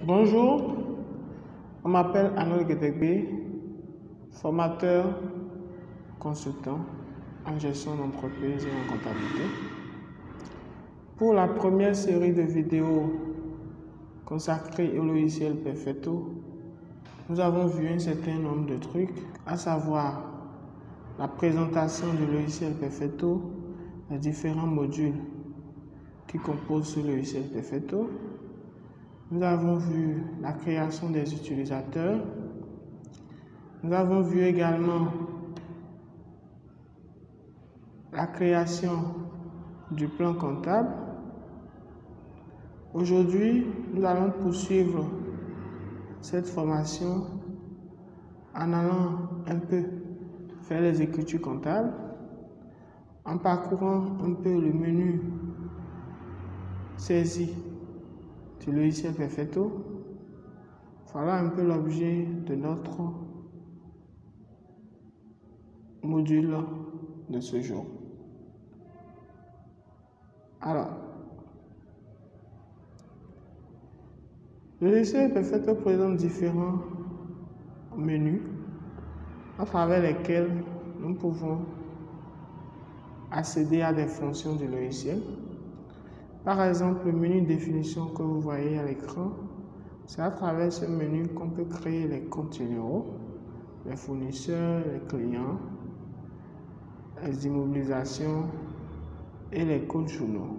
Bonjour, on m'appelle Arnold Gedegbe, formateur, consultant en gestion d'entreprise et en comptabilité. Pour la première série de vidéos consacrées au logiciel Perfetto, nous avons vu un certain nombre de trucs, à savoir la présentation du logiciel Perfetto, les différents modules qui composent ce logiciel Perfetto. Nous avons vu la création des utilisateurs. Nous avons vu également la création du plan comptable. Aujourd'hui, nous allons poursuivre cette formation en allant un peu faire les écritures comptables, en parcourant un peu le menu saisie du logiciel Perfetto. Voilà un peu l'objet de notre module de ce jour. Alors, le logiciel Perfetto présente différents menus à travers lesquels nous pouvons accéder à des fonctions du logiciel. Par exemple, le menu définition que vous voyez à l'écran, c'est à travers ce menu qu'on peut créer les comptes généraux, les fournisseurs, les clients, les immobilisations et les comptes journaux,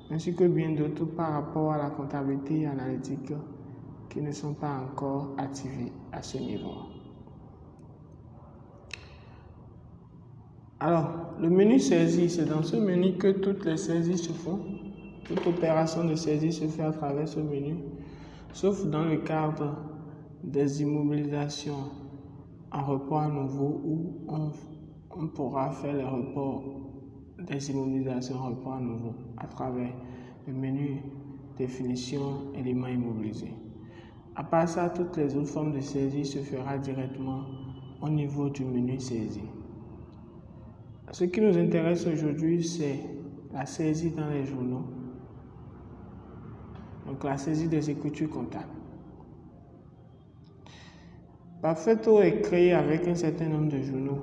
ainsi que bien d'autres par rapport à la comptabilité analytique qui ne sont pas encore activés à ce niveau. Alors, le menu saisie, c'est dans ce menu que toutes les saisies se font. Toute opération de saisie se fait à travers ce menu, sauf dans le cadre des immobilisations en report à nouveau où on pourra faire les reports des immobilisations en report à nouveau à travers le menu définition éléments immobilisés. À part ça, toutes les autres formes de saisie se fera directement au niveau du menu saisie. Ce qui nous intéresse aujourd'hui, c'est la saisie dans les journaux, donc la saisie des écritures comptables. Perfetto est créé avec un certain nombre de journaux.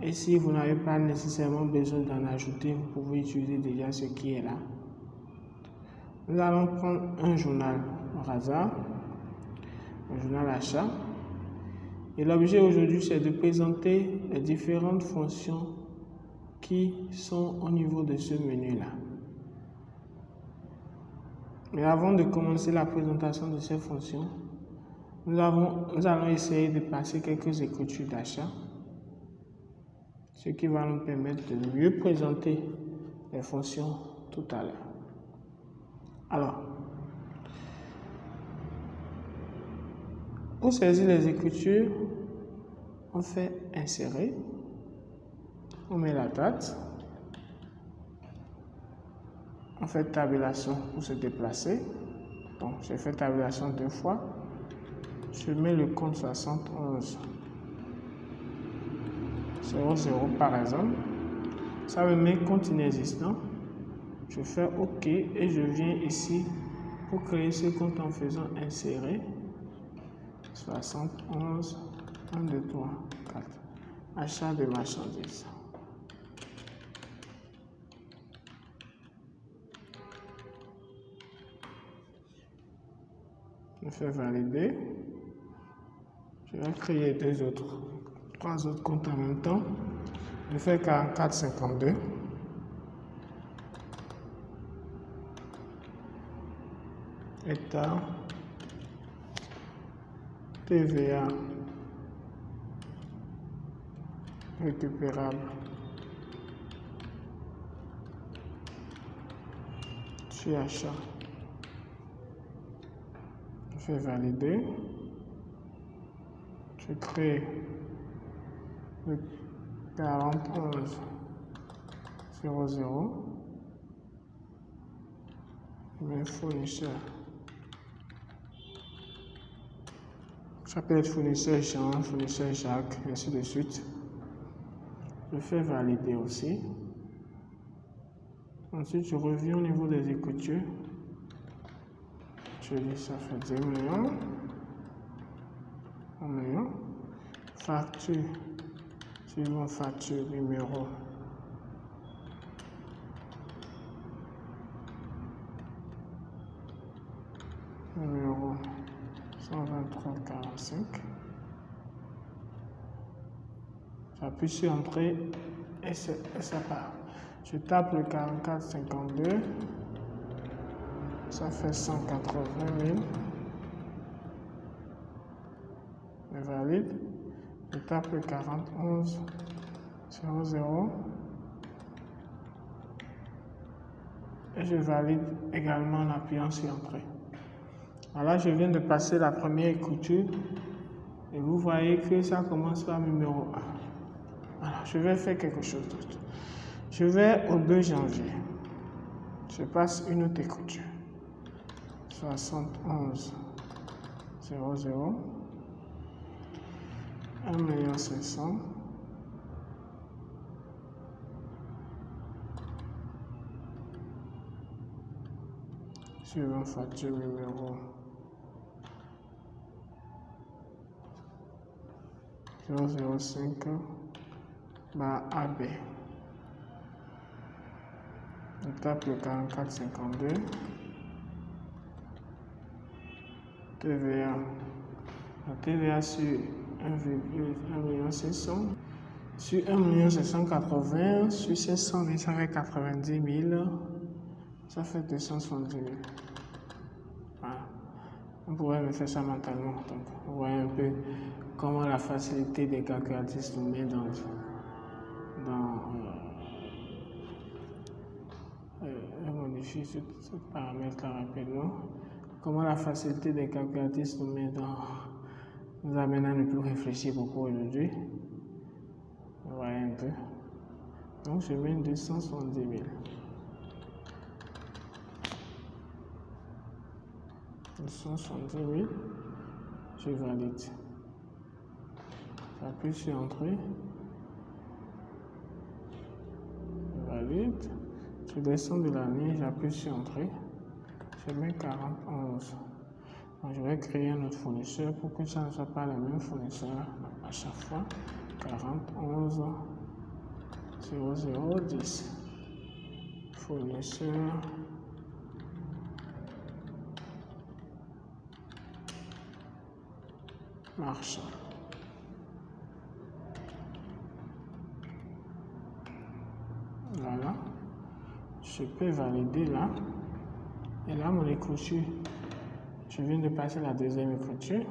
Et si vous n'avez pas nécessairement besoin d'en ajouter, vous pouvez utiliser déjà ce qui est là. Nous allons prendre un journal au hasard, un journal achat. Et l'objet aujourd'hui, c'est de présenter les différentes fonctions qui sont au niveau de ce menu-là. Mais avant de commencer la présentation de ces fonctions, nous allons essayer de passer quelques écritures d'achat, ce qui va nous permettre de mieux présenter les fonctions tout à l'heure. Alors, pour saisir les écritures, on fait insérer, on met la date, on fait tabulation pour se déplacer. Donc, j'ai fait tabulation 2 fois. Je mets le compte 71 00 par exemple. Ça me met compte inexistant. Je fais OK et je viens ici pour créer ce compte en faisant insérer 71 1, 2, 3, 4. Achat de marchandises. Je fais valider. Je vais créer 3 autres comptes en même temps. Je fais 44,52. État, TVA, récupérable, sur achat. Je fais valider. Je crée le 41 00. Mes fournisseurs. Ça peut être fournisseur échange, fournisseur Jacques, et ainsi de suite. Je fais valider aussi. Ensuite, je reviens au niveau des écritures. Je dis ça fait 10 millions. 1 million. Facture, suivant facture numéro 123,45. J'appuie sur entrée et ça part. Je tape le 44,52. Ça fait 180 000. Je valide. Je tape le 41,00 et je valide également en appuyant sur entrée. Voilà, je viens de passer la première écriture et vous voyez que ça commence par numéro 1. Voilà, je vais faire quelque chose d'autre. Je vais au 2 janvier. Je passe une autre écriture. 71,00. 1,500 000. Suivant facture numéro 005 AB. Je tape le 44,52. TVA. La TVA sur 1,500 000. Sur 1,780 000, sur 700 000, ça fait 90 000. Ça fait 270 000. Voilà. On pourrait me faire ça mentalement. Donc, vous voyez un peu comment la facilité des calculatrices nous met dans je modifie ce paramètre-là rapidement. Comment la facilité des calculatrices nous met nous amène à ne plus réfléchir beaucoup aujourd'hui. Vous voyez un peu. Donc, je mets 270 000. 270 000. Je valide. J'appuie sur entrée. Je valide. Je descends de la ligne, j'appuie sur entrée. Je mets 41. Donc, je vais créer un autre fournisseur pour que ça ne soit pas le même fournisseur à chaque fois. 41,0010. Fournisseur marchand. Voilà. Je peux valider là. Et là, mon écriture, je viens de passer la deuxième écriture.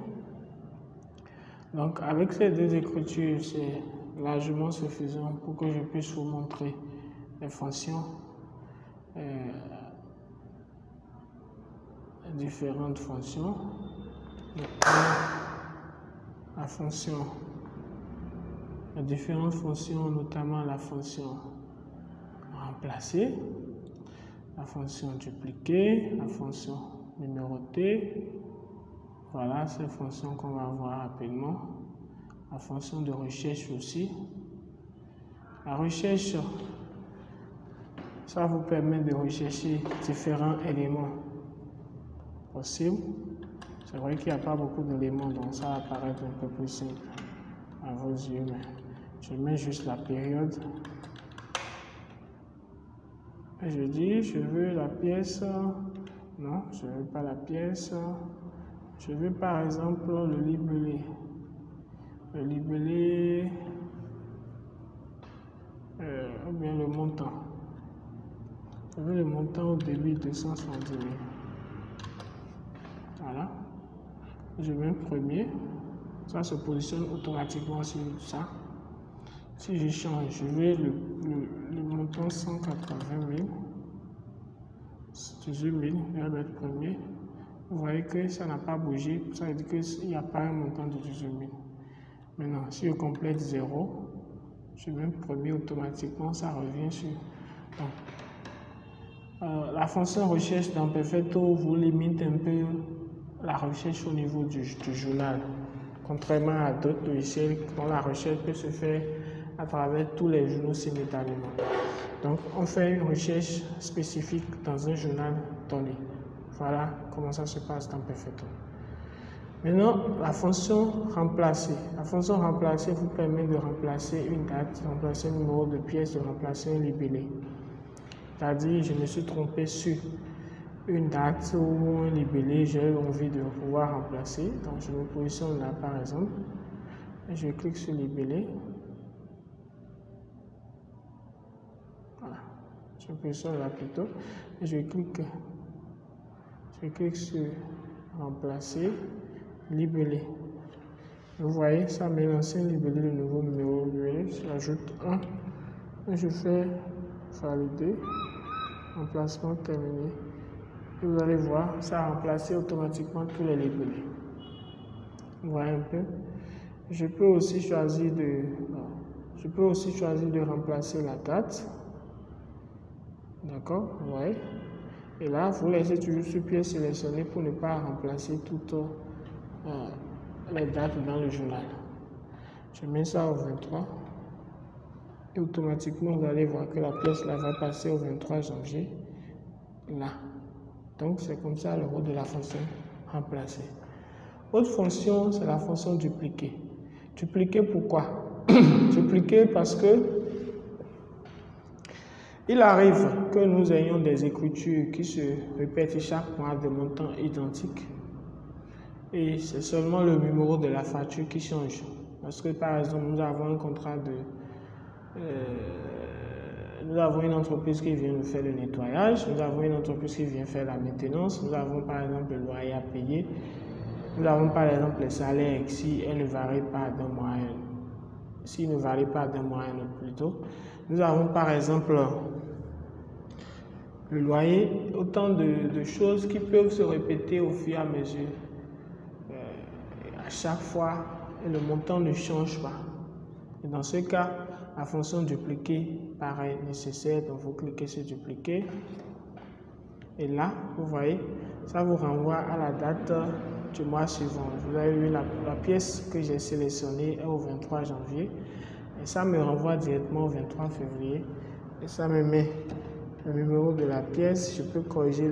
Donc, avec ces deux écritures, c'est largement suffisant pour que je puisse vous montrer les fonctions, différentes fonctions. Les différentes fonctions, notamment la fonction remplacer, la fonction dupliquer, la fonction numéroter. Voilà ces fonctions qu'on va voir rapidement. La fonction de recherche aussi. La recherche, ça vous permet de rechercher différents éléments possibles. C'est vrai qu'il n'y a pas beaucoup d'éléments, donc ça va paraître un peu plus simple à vos yeux, mais je mets juste la période. Et je dis, je veux la pièce. Non, je ne veux pas la pièce. Je veux par exemple le libellé. Le libellé, ou bien le montant. Je veux le montant au début de 270 000. Voilà. Je mets premier. Ça se positionne automatiquement sur ça. Si je change, je veux le montant 180 000. 18 000, je vais mettre premier. Vous voyez que ça n'a pas bougé. Ça veut dire qu'il n'y a pas un montant de 18 000. Maintenant, si je complète 0, je mets premier automatiquement, ça revient sur. Donc, la fonction recherche dans Perfecto vous limite un peu la recherche au niveau du journal. Contrairement à d'autres logiciels dont la recherche peut se faire à travers tous les journaux simultanément. Donc, on fait une recherche spécifique dans un journal donné. Voilà comment ça se passe dans Perfecto. Maintenant, la fonction remplacer. La fonction remplacer vous permet de remplacer une date, de remplacer un numéro de pièce, de remplacer un libellé. C'est-à-dire, je me suis trompé sur une date ou un libellé, j'ai envie de pouvoir remplacer. Donc, je me positionne là, par exemple. Et je clique sur libellé. Voilà. Je me positionne là plutôt. Et je clique sur remplacer, libellé. Vous voyez, ça met l'ancien libellé, le nouveau numéro libellé. J'ajoute 1. Et je fais valider. Remplacement terminé. Et vous allez voir, ça a remplacé automatiquement tous les libellés. Vous voyez un peu. Je peux aussi choisir de remplacer la date. D'accord, vous voyez. Et là, vous laissez toujours sur pièce sélectionnée pour ne pas remplacer toutes les dates dans le journal. Je mets ça au 23. Et automatiquement, vous allez voir que la pièce là va passer au 23 janvier. Là. Donc, c'est comme ça le rôle de la fonction remplacer. Autre fonction, c'est la fonction dupliquer. Dupliquer pourquoi? Dupliquer parce que il arrive que nous ayons des écritures qui se répètent chaque mois de montant identique. Et c'est seulement le numéro de la facture qui change. Parce que par exemple, nous avons un contrat nous avons une entreprise qui vient nous faire le nettoyage, nous avons une entreprise qui vient faire la maintenance, nous avons par exemple le loyer à payer, nous avons par exemple les salaires si elles ne varient pas d'un mois à s'ils ne varient pas d'un mois à un autre plutôt. Nous avons par exemple le loyer, autant de choses qui peuvent se répéter au fur et à mesure. À chaque fois, et le montant ne change pas. Et dans ce cas, la fonction dupliquer paraît nécessaire, donc vous cliquez sur dupliquer. Et là, vous voyez, ça vous renvoie à la date du mois suivant. Vous avez vu la pièce que j'ai sélectionnée est au 23 janvier. Et ça me renvoie directement au 23 février. Et ça me met le numéro de la pièce. Je peux corriger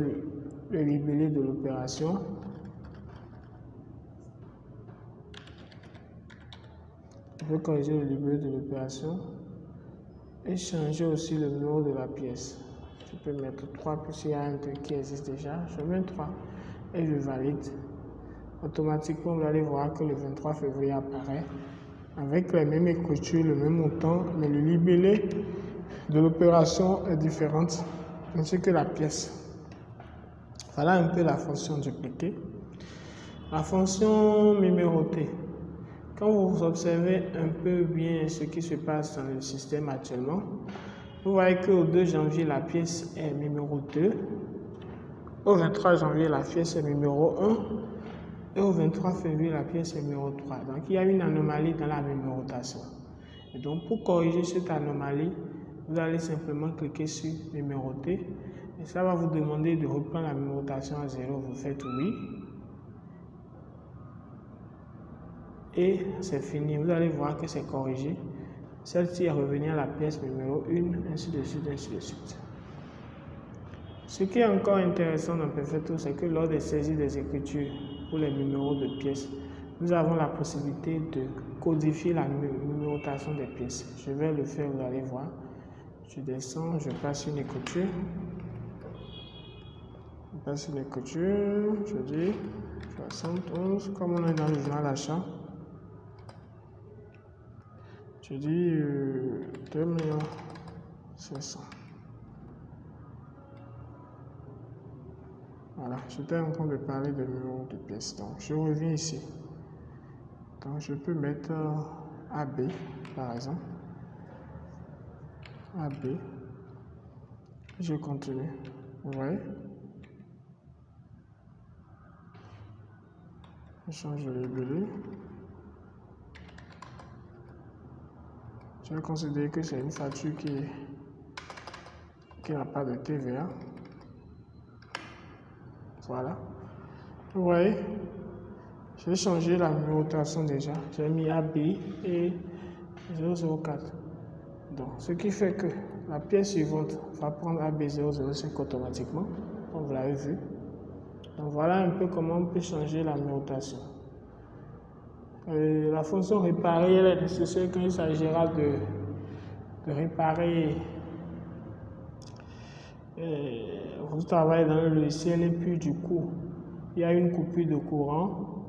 le libellé de l'opération. Je peux corriger le libellé de l'opération et changer aussi le numéro de la pièce. Je peux mettre 3 puisqu'il y a un 2 qui existe déjà. Je mets 3 et je valide. Automatiquement, vous allez voir que le 23 février apparaît avec les mêmes écritures, le même montant, mais le libellé de l'opération est différent ainsi que la pièce. Voilà un peu la fonction dupliquer. La fonction numérotée. Quand vous observez un peu bien ce qui se passe dans le système actuellement, vous voyez qu'au 2 janvier, la pièce est numéro 2. Au 23 janvier, la pièce est numéro 1. Et au 23 février, la pièce est numéro 3. Donc, il y a une anomalie dans la numérotation. Et donc, pour corriger cette anomalie, vous allez simplement cliquer sur numéroter. Et ça va vous demander de reprendre la numérotation à 0. Vous faites oui. Et c'est fini. Vous allez voir que c'est corrigé. Celle-ci est revenue à la pièce numéro 1, ainsi de suite, ainsi de suite. Ce qui est encore intéressant dans Perfecto, c'est que lors des saisies des écritures pour les numéros de pièces, nous avons la possibilité de codifier la numérotation des pièces. Je vais le faire, vous allez voir. Je descends, je passe une écriture. Je passe une écriture, je dis 71, comme on est dans le journal d'achat. Je dis 2 500 000. Voilà, j'étais en train de parler de numéro de pièce. Donc, je reviens ici. Donc, je peux mettre AB, par exemple. AB. Je continue. Vous voyez? Je change le libellé. Je vais considérer que c'est une facture qui n'a pas de TVA. Voilà. Vous voyez, j'ai changé la numérotation déjà. J'ai mis AB et 004. Donc, ce qui fait que la pièce suivante va prendre AB005 automatiquement, comme vous l'avez vu. Donc voilà un peu comment on peut changer la numérotation. La fonction réparer, elle est nécessaire quand il s'agira de réparer. Vous travaillez dans le logiciel et puis du coup, il y a une coupure de courant.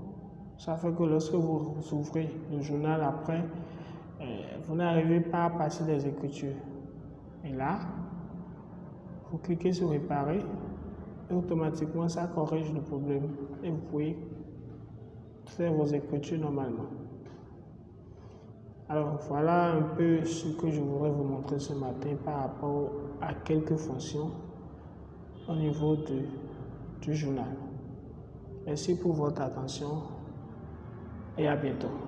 Ça fait que lorsque vous ouvrez le journal après, vous n'arrivez pas à passer les écritures. Et là, vous cliquez sur réparer et automatiquement ça corrige le problème et vous pouvez faire vos écritures normalement. Alors voilà un peu ce que je voudrais vous montrer ce matin par rapport à quelques fonctions au niveau du journal. Merci pour votre attention et à bientôt.